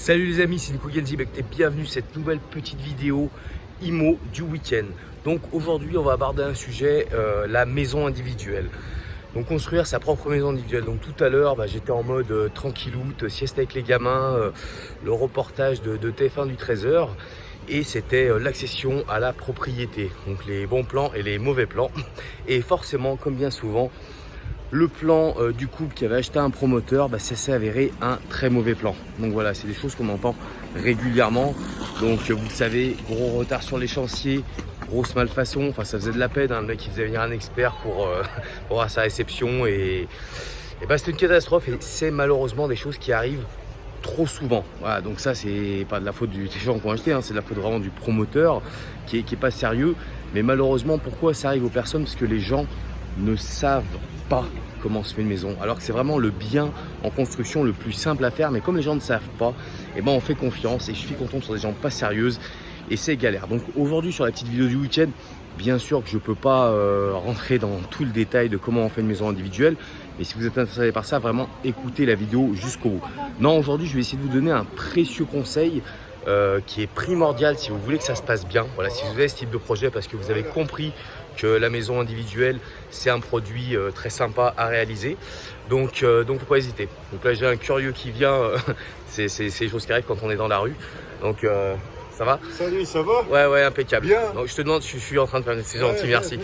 Salut les amis, c'est Nico Genzibek et bienvenue à cette nouvelle petite vidéo IMO du week-end. Donc aujourd'hui on va aborder un sujet, la maison individuelle. Donc construire sa propre maison individuelle. Donc tout à l'heure j'étais en mode tranquilloute, sieste avec les gamins, le reportage de TF1 du 13h. Et c'était l'accession à la propriété. Donc les bons plans et les mauvais plans. Et forcément, comme bien souvent, le plan du couple qui avait acheté un promoteur, ça s'est avéré un très mauvais plan. Donc voilà, c'est des choses qu'on entend régulièrement. Donc vous le savez, gros retard sur les chantiers, grosse malfaçon. Enfin, ça faisait de la peine, hein, le mec il faisait venir un expert pour à sa réception. Et c'était une catastrophe. Et c'est malheureusement des choses qui arrivent trop souvent. Voilà, donc ça c'est pas de la faute des gens qui ont acheté, hein, c'est de la faute vraiment du promoteur qui est pas sérieux. Mais malheureusement, pourquoi ça arrive aux personnes? Parce que les gens ne savent pas comment se fait une maison, alors que c'est vraiment le bien en construction le plus simple à faire. Mais comme les gens ne savent pas, on fait confiance et il suffit qu'on tombe sur des gens pas sérieuses et c'est galère. Donc aujourd'hui sur la petite vidéo du week-end, bien sûr que je ne peux pas rentrer dans tout le détail de comment on fait une maison individuelle. Mais si vous êtes intéressé par ça, vraiment écoutez la vidéo jusqu'au bout. Non, aujourd'hui je vais essayer de vous donner un précieux conseil qui est primordial si vous voulez que ça se passe bien. Voilà, si vous avez ce type de projet parce que vous avez compris que la maison individuelle c'est un produit très sympa à réaliser. Donc faut pas hésiter. Donc là j'ai un curieux qui vient, c'est les choses qui arrivent quand on est dans la rue. Donc ça va? Salut, ça va? Ouais, impeccable. Bien. Donc, je te demande, je suis en train de faire, c'est gentil, merci.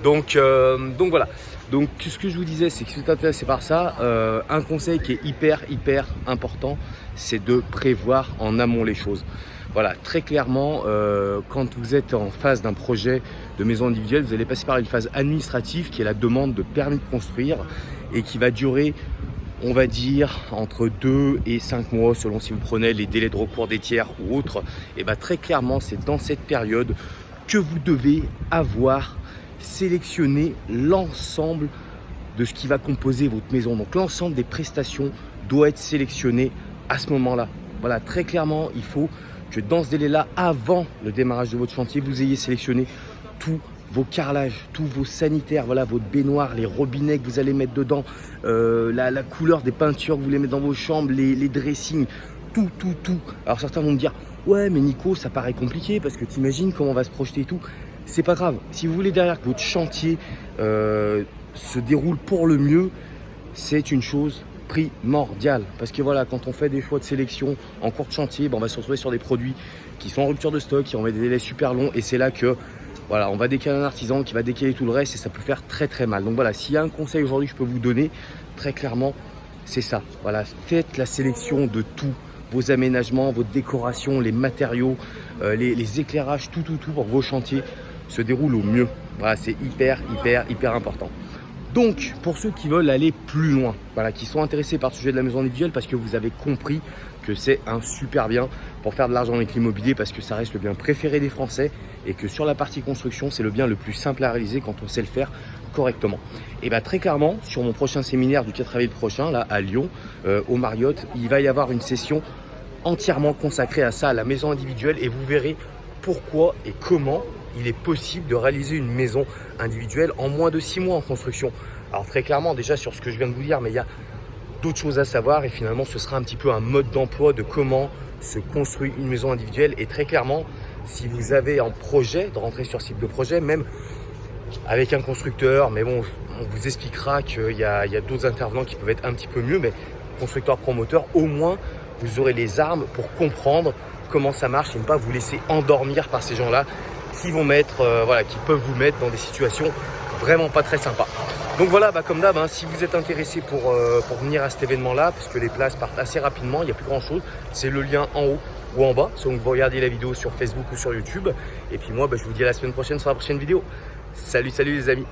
Donc voilà. Donc ce que je vous disais, c'est que si vous êtes intéressé par ça, un conseil qui est hyper important, c'est de prévoir en amont les choses. Voilà, très clairement, quand vous êtes en phase d'un projet de maison individuelle, vous allez passer par une phase administrative qui est la demande de permis de construire et qui va durer, on va dire, entre 2 et 5 mois selon si vous prenez les délais de recours des tiers ou autres. Et très clairement, c'est dans cette période que vous devez avoir sélectionné l'ensemble de ce qui va composer votre maison. Donc l'ensemble des prestations doit être sélectionné à ce moment-là. Voilà, très clairement, il faut que dans ce délai-là, avant le démarrage de votre chantier, vous ayez sélectionné tous vos carrelages, tous vos sanitaires, voilà, votre baignoire, les robinets que vous allez mettre dedans, la couleur des peintures que vous voulez mettre dans vos chambres, les dressings, tout. Alors certains vont me dire, ouais mais Nico, ça paraît compliqué parce que t'imagines comment on va se projeter et tout. C'est pas grave, si vous voulez derrière que votre chantier se déroule pour le mieux, c'est une chose primordiale. Parce que voilà, quand on fait des choix de sélection en cours de chantier, on va se retrouver sur des produits qui sont en rupture de stock, qui ont des délais super longs et c'est là que voilà, on va décaler un artisan qui va décaler tout le reste et ça peut faire très mal. Donc voilà, s'il y a un conseil aujourd'hui que je peux vous donner, très clairement, c'est ça. Voilà, faites la sélection de tous vos aménagements, vos décorations, les matériaux, les éclairages, tout pour que vos chantiers se déroulent au mieux. Voilà, c'est hyper important. Donc, pour ceux qui veulent aller plus loin, voilà, qui sont intéressés par le sujet de la maison individuelle parce que vous avez compris que c'est un super bien pour faire de l'argent avec l'immobilier parce que ça reste le bien préféré des Français et que sur la partie construction, c'est le bien le plus simple à réaliser quand on sait le faire correctement. Et très clairement, sur mon prochain séminaire du 4 avril prochain, là à Lyon, au Marriott, il va y avoir une session entièrement consacrée à ça, à la maison individuelle et vous verrez pourquoi et comment il est possible de réaliser une maison individuelle en moins de 6 mois en construction. Alors très clairement déjà sur ce que je viens de vous dire, mais il y a d'autres choses à savoir et finalement ce sera un petit peu un mode d'emploi de comment se construit une maison individuelle. Et très clairement, si vous avez en projet de rentrer sur ce type de projet, même avec un constructeur, mais bon, on vous expliquera qu'il y a d'autres intervenants qui peuvent être un petit peu mieux, mais constructeur, promoteur, au moins vous aurez les armes pour comprendre comment ça marche et ne pas vous laisser endormir par ces gens-là qui vont qui peuvent vous mettre dans des situations vraiment pas très sympas. Donc voilà, comme d'hab, si vous êtes intéressé pour venir à cet événement-là, parce que les places partent assez rapidement, il n'y a plus grand-chose, c'est le lien en haut ou en bas, selon que vous regardez la vidéo sur Facebook ou sur YouTube. Et puis moi, je vous dis à la semaine prochaine sur la prochaine vidéo. Salut les amis.